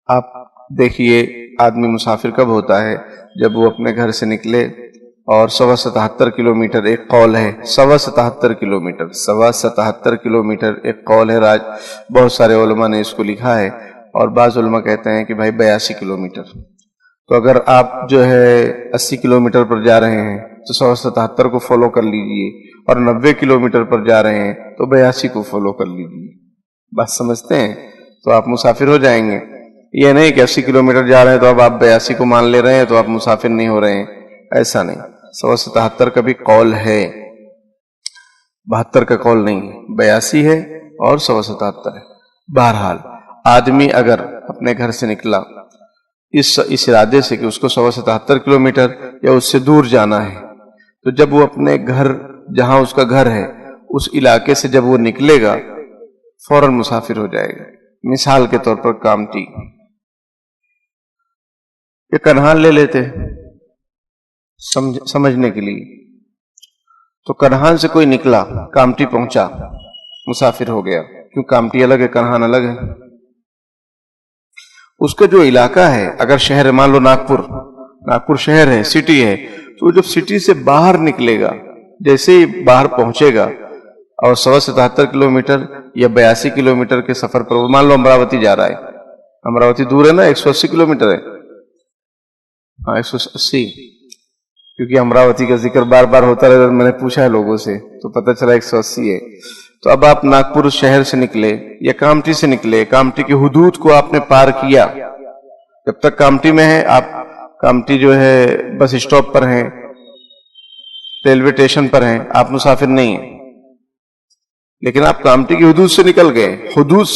آپ دیکھیے آدمی مسافر کب ہوتا ہے؟ جب وہ اپنے گھر سے نکلے اور 77 کلومیٹر ایک قول ہے، 77 کلومیٹر 77 کلومیٹر ایک قول ہے، بہت سارے علماء نے اس کو لکھا ہے، اور بعض علماء کہتے ہیں کہ بھائی 82 کلومیٹر۔ تو اگر آپ جو ہے 80 کلومیٹر پر جا رہے ہیں تو 177 کو فالو کر لیجئے، اور 90 کلومیٹر پر جا رہے ہیں تو 82 کو فالو کر لیجئے۔ بات سمجھتے ہیں؟ تو آپ مسافر ہو جائیں گے۔ یہ نہیں کہ 80 کلومیٹر جا رہے ہیں تو اب آپ 82 کو مان لے رہے ہیں تو آپ مسافر نہیں ہو رہے ہیں، ایسا نہیں۔ 177 کا بھی قول ہے، 72 کا قول نہیں ہے، 82 ہے اور 177 ہے۔ بہرحال آدمی اگر اپنے گھر سے نکلا اس ارادے سے کہ اس کو 177 کلومیٹر یا اس سے دور جانا ہے، تو جب وہ اپنے گھر جہاں اس کا گھر ہے اس علاقے سے جب وہ نکلے گا فوراً مسافر ہو جائے گا۔ مثال کے طور پر کامٹی یہ کنہان لے لیتے سمجھنے کے لیے، تو کنہان سے کوئی نکلا کامٹی پہنچا، مسافر ہو گیا، کیوں کامٹی الگ ہے کنہان الگ ہے۔ اس کا جو علاقہ ہے، اگر شہر مان لو ناگپور شہر ہے، سٹی ہے، تو جب سٹی سے باہر نکلے گا، جیسے ہی باہر پہنچے گا اور 177 کلومیٹر یا 82 کلومیٹر کے سفر پر مان لو امراوتی جا رہا ہے، امراوتی دور ہے نا، 180 کلومیٹر ہے، ہاں 180، کیونکہ امراوتی کا ذکر بار بار ہوتا رہتا، میں نے پوچھا ہے لوگوں سے تو پتہ چلا 180 ہے۔ تو اب آپ ناگپور شہر سے نکلے یا کامٹی سے نکلے، کامٹی کی حدود کو آپ نے پار کیا، جب تک کامٹی میں ہے آپ، کامٹی جو ہے بس اسٹاپ پر ہیں، ریلوے اسٹیشن پر ہیں، آپ مسافر نہیں ہیں، لیکن آپ کامٹی کی حدود سے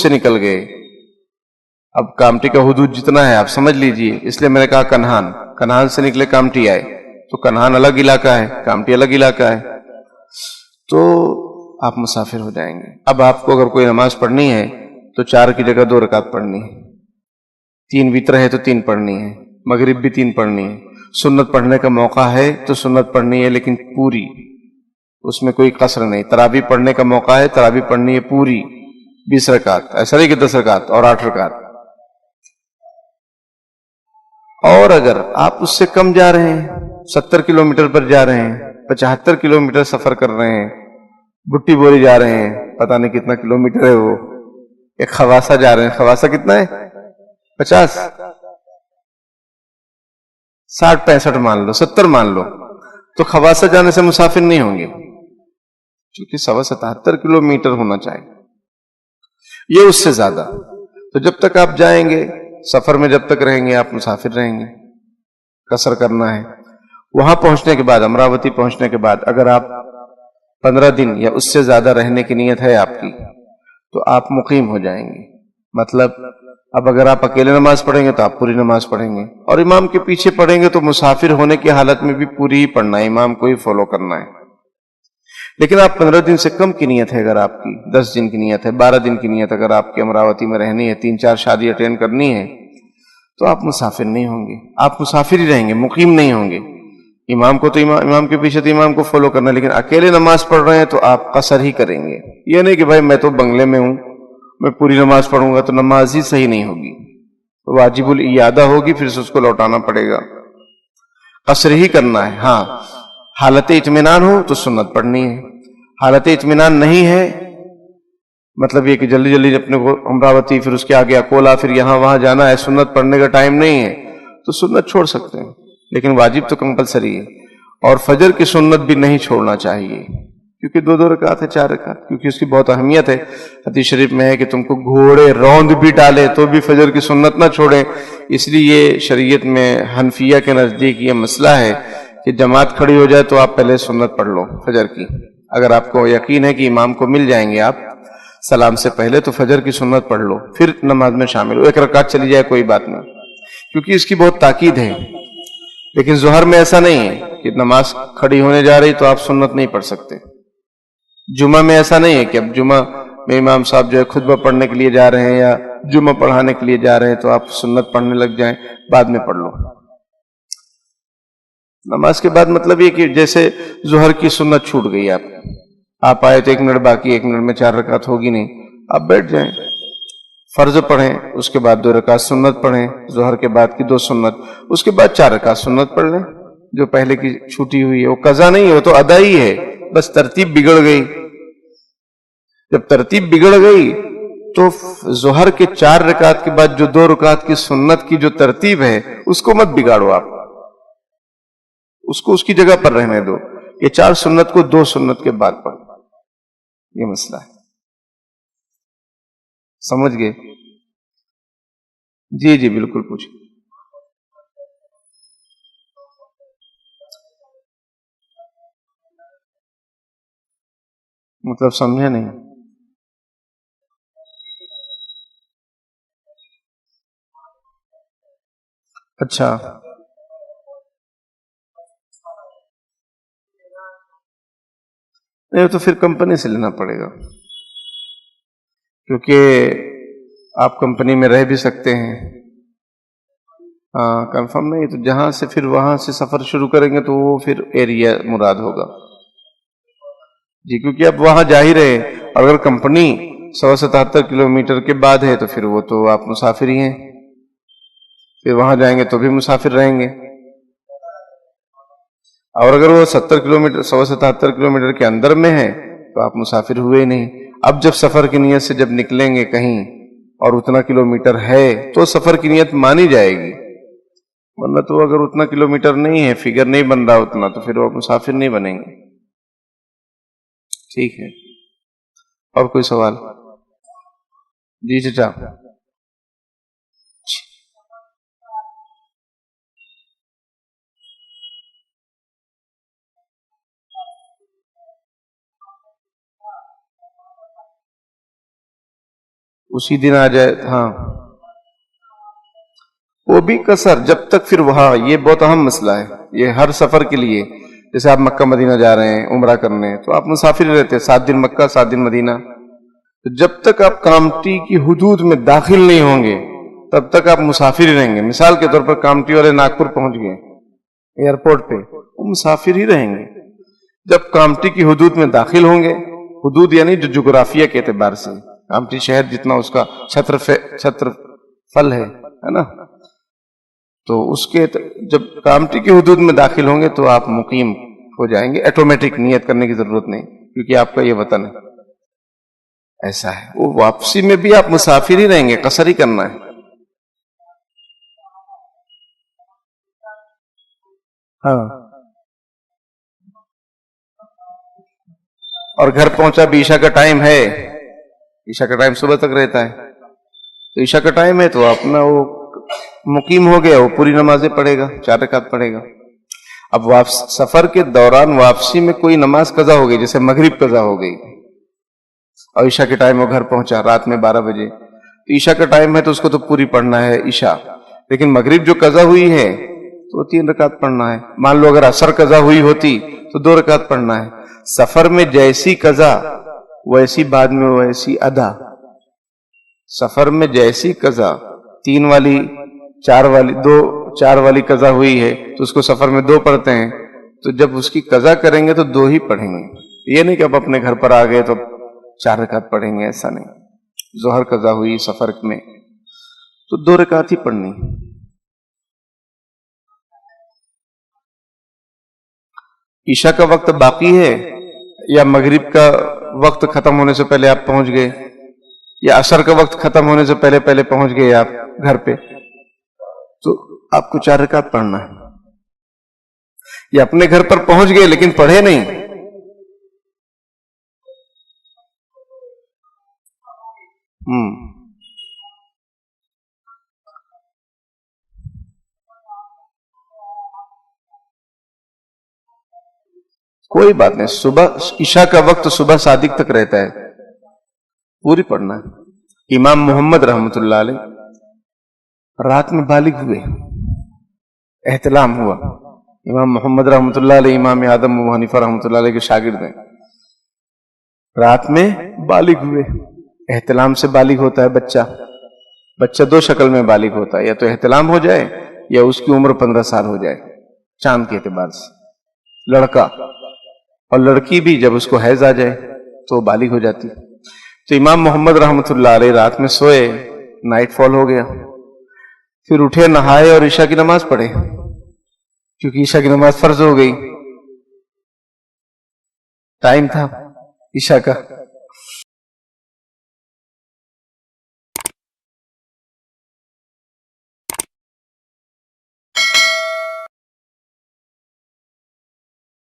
نکل گئے، اب کامٹی کا حدود جتنا ہے آپ سمجھ لیجئے، اس لیے میں نے کہا کنہان سے نکلے کامٹی آئے، تو کنہان الگ علاقہ ہے، کامٹی الگ علاقہ ہے، تو آپ مسافر ہو جائیں گے۔ اب آپ کو اگر کوئی نماز پڑھنی ہے تو 4 کی جگہ 2 رکعت پڑھنی ہے، 3 وتر ہے تو 3 پڑھنی ہے، مغرب بھی 3 پڑھنی ہے، سنت پڑھنے کا موقع ہے تو سنت پڑھنی ہے لیکن پوری، اس میں کوئی قصر نہیں۔ تراویح پڑھنے کا موقع ہے، تراویح پڑھنی ہے پوری 20 رکعت، ایسا نہیں کہ 10 رکعت اور 8 رکعت۔ اور اگر آپ اس سے کم جا رہے ہیں، 70 کلومیٹر پر جا رہے ہیں، 75 کلومیٹر سفر کر رہے ہیں، بٹی بوری جا رہے ہیں، پتہ نہیں کتنا کلومیٹر ہے وہ، ایک خواسا جا رہے ہیں، خواسا کتنا ہے 50، 60 65 مان لو، 70 مان لو، تو خواسا جانے سے مسافر نہیں ہوں گے، کیونکہ 77 کلومیٹر ہونا چاہیے، یہ اس سے زیادہ۔ تو جب تک آپ جائیں گے سفر میں، جب تک رہیں گے آپ مسافر رہیں گے، قصر کرنا ہے۔ وہاں پہنچنے کے بعد، امراوتی پہنچنے کے بعد، اگر آپ 15 دن یا اس سے زیادہ رہنے کی نیت ہے آپ کی تو آپ مقیم ہو جائیں گے۔ مطلب اب اگر آپ اکیلے نماز پڑھیں گے تو آپ پوری نماز پڑھیں گے، اور امام کے پیچھے پڑھیں گے تو مسافر ہونے کی حالت میں بھی پوری ہی پڑھنا ہے، امام کو ہی فالو کرنا ہے۔ لیکن آپ 15 دن سے کم کی نیت ہے، اگر آپ کی 10 دن کی نیت ہے، 12 دن کی نیت اگر آپ کی امراوتی میں رہنی ہے، 3-4 شادی اٹینڈ کرنی ہے، تو آپ مسافر نہیں ہوں گے، آپ مسافر ہی رہیں گے، مقیم نہیں ہوں گے۔ امام کو تو امام کے پیچھے تو امام کو فالو کرنا ہے، لیکن اکیلے نماز پڑھ رہے ہیں تو آپ قصر ہی کریں گے۔ یہ نہیں کہ بھائی میں تو بنگلے میں ہوں، میں پوری نماز پڑھوں گا، تو نماز ہی صحیح نہیں ہوگی، واجب الاعادہ ہوگی، پھر سے اس کو لوٹانا پڑے گا، قصر ہی کرنا ہے۔ ہاں حالت اطمینان ہو تو سنت پڑھنی ہے، حالت اطمینان نہیں ہے مطلب یہ کہ جلدی جلدی اپنے کو امراوتی، پھر اس کے آگے اکولا، پھر یہاں وہاں جانا ہے، سنت پڑھنے کا ٹائم نہیں ہے، تو سنت چھوڑ سکتے ہیں، لیکن واجب تو کمپلسری ہے. اور فجر کی سنت بھی نہیں چھوڑنا چاہیے، کیونکہ 2 رکعت ہے، 4 رکعت، کیونکہ اس کی بہت اہمیت ہے. حدیث شریف میں ہے کہ تم کو گھوڑے روند بھی ڈالے تو بھی فجر کی سنت نہ چھوڑیں. اس لیے شریعت میں حنفیہ کے نزدیک یہ مسئلہ ہے کہ جماعت کھڑی ہو جائے تو آپ پہلے سنت پڑھ لو فجر کی. اگر آپ کو یقین ہے کہ امام کو مل جائیں گے آپ سلام سے پہلے، تو فجر کی سنت پڑھ لو، پھر نماز میں شامل ہو. 1 رکعت چلی جائے کوئی بات نہیں، کیونکہ اس کی بہت تاکید ہے. لیکن ظہر میں ایسا نہیں ہے کہ نماز کھڑی ہونے جا رہی تو آپ سنت نہیں پڑھ سکتے. جمعہ میں ایسا نہیں ہے کہ اب جمعہ میں امام صاحب جو ہے خطبہ پڑھنے کے لیے جا رہے ہیں یا جمعہ پڑھانے کے لیے جا رہے ہیں تو آپ سنت پڑھنے لگ جائیں، بعد میں پڑھ لو. نماز کے بعد مطلب یہ کہ جیسے ظہر کی سنت چھوٹ گئی، آپ آئے تو 1 منٹ باقی، 1 منٹ میں 4 رکعت ہوگی نہیں، آپ بیٹھ جائیں، فرض پڑھیں، اس کے بعد 2 رکعت سنت پڑھیں، ظہر کے بعد کی 2 سنت، اس کے بعد 4 رکعت سنت پڑھ لیں جو پہلے کی چھوٹی ہوئی ہے. وہ قضا نہیں ہے، وہ تو ادا ہی ہے، بس ترتیب بگڑ گئی. جب ترتیب بگڑ گئی تو ظہر کے 4 رکعت کے بعد جو 2 رکعت کی سنت کی جو ترتیب ہے اس کو مت بگاڑو، آپ اس کو اس کی جگہ پر رہنے دو. یہ 4 سنت کو 2 سنت کے بعد پڑھو، یہ مسئلہ ہے. سمجھ گئے؟ جی جی بالکل پوچھیں. مطلب سمجھے نہیں. اچھا، نہیں تو پھر کمپنی سے لینا پڑے گا، کیونکہ آپ کمپنی میں رہ بھی سکتے ہیں. ہاں کنفرم نہیں تو جہاں سے پھر وہاں سے سفر شروع کریں گے تو وہ پھر ایریا مراد ہوگا. جی کیونکہ اب وہاں جا ہی رہے، اگر کمپنی 177 کلومیٹر کے بعد ہے تو پھر وہ تو آپ مسافر ہی ہیں، پھر وہاں جائیں گے تو بھی مسافر رہیں گے. اور اگر وہ 70 کلومیٹر 177 کلومیٹر کے اندر میں ہے تو آپ مسافر ہوئے ہی نہیں. اب جب سفر کی نیت سے جب نکلیں گے کہیں اور اتنا کلومیٹر ہے تو سفر کی نیت مانی جائے گی، ورنہ تو اگر اتنا کلومیٹر نہیں ہے، فگر نہیں بن رہا اتنا، تو پھر وہ مسافر نہیں بنیں گے. ٹھیک ہے، اور کوئی سوال؟ جی چچا. اسی دن آ جائے، ہاں وہ بھی قصر جب تک پھر وہاں، یہ بہت اہم مسئلہ ہے یہ ہر سفر کے لیے. جیسے آپ مکہ مدینہ جا رہے ہیں عمرہ کرنے تو آپ مسافر ہی رہتے ہیں، 7 دن مکہ 7 دن مدینہ. تو جب تک آپ کامٹی کی حدود میں داخل نہیں ہوں گے تب تک آپ مسافر ہی رہیں گے. مثال کے طور پر کامٹی والے ناگپور پہنچ گئے ایئرپورٹ پہ، وہ مسافر ہی رہیں گے. جب کامٹی کی حدود میں داخل ہوں گے، حدود یعنی جو جغرافیہ کے اعتبار سے کامٹی شہر جتنا اس کا چھتر فل ہے نا، تو اس کے جب کامٹی کی حدود میں داخل ہوں گے تو آپ مقیم ہو جائیں گے، آٹومیٹک، نیت کرنے کی ضرورت نہیں، کیونکہ آپ کا یہ وطن ہے. ایسا ہے، وہ واپسی میں بھی آپ مسافر ہی رہیں گے، قصر ہی کرنا ہے. ہاں، اور گھر پہنچا بھی عشاء کا ٹائم ہے، عشاء کا ٹائم صبح تک رہتا ہے، تو عشاء کا ٹائم ہے تو اپنا وہ مقیم ہو گیا، وہ پوری نمازیں پڑھے گا، 4 رکعت پڑھے گا. اب سفر کے دوران واپسی میں کوئی نماز قضا ہو گئی، جیسے مغرب قضا ہو گئی اور عشاء کے ٹائم وہ گھر پہنچا رات میں 12 بجے، تو عشاء کا ٹائم ہے تو اس کو تو پوری پڑھنا ہے عشاء. لیکن مغرب جو قضا ہوئی ہے تو 3 رکعت پڑھنا ہے. مان لو اگر عصر قضا ہوئی ہوتی تو 2 رکعت پڑھنا ہے. سفر میں جیسی قضا ویسی بعد میں ویسی ادا. سفر میں جیسی قضا 3 والی 4 والی 2 4 والی قضا ہوئی ہے تو اس کو سفر میں 2 پڑھتے ہیں، تو جب اس کی قضا کریں گے تو 2 ہی پڑھیں گے. یہ نہیں کہ اب اپنے گھر پر آ گئے تو 4 رکعت پڑھیں گے، ایسا نہیں. ظہر قضا ہوئی سفر میں تو 2 رکعت ہی پڑھنی. عشاء کا وقت باقی ہے یا مغرب کا وقت ختم ہونے سے پہلے آپ پہنچ گئے؟ یا عصر کا وقت ختم ہونے سے پہلے پہلے پہنچ گئے آپ گھر پہ، تو آپ کو 4 رکعت پڑھنا ہے. یا اپنے گھر پر پہنچ گئے لیکن پڑھے نہیں، کوئی بات نہیں. صبح عشاء کا وقت صبح صادق تک رہتا ہے، پوری پڑھنا ہے. امام محمد رحمۃ اللہ علیہ رات میں بالغ ہوئے، احتلام ہوا. امام محمد رحمۃ اللہ علیہ امام اعظم ابو حنیفہ رحمۃ اللہ علیہ کے شاگرد ہیں. رات میں بالغ ہوئے. احتلام سے بالغ ہوتا ہے بچہ 2 شکل میں بالغ ہوتا ہے، یا تو احتلام ہو جائے یا اس کی عمر 15 سال ہو جائے چاند کے اعتبار سے، لڑکا. اور لڑکی بھی جب اس کو حیض آ جائے تو بالغ ہو جاتی. تو امام محمد رحمۃ اللہ علیہ رات میں سوئے، نائٹ فال ہو گیا، پھر اٹھے، نہائے اور عشاء کی نماز پڑھے، کیونکہ عشاء کی نماز فرض ہو گئی، ٹائم تھا عشاء کا.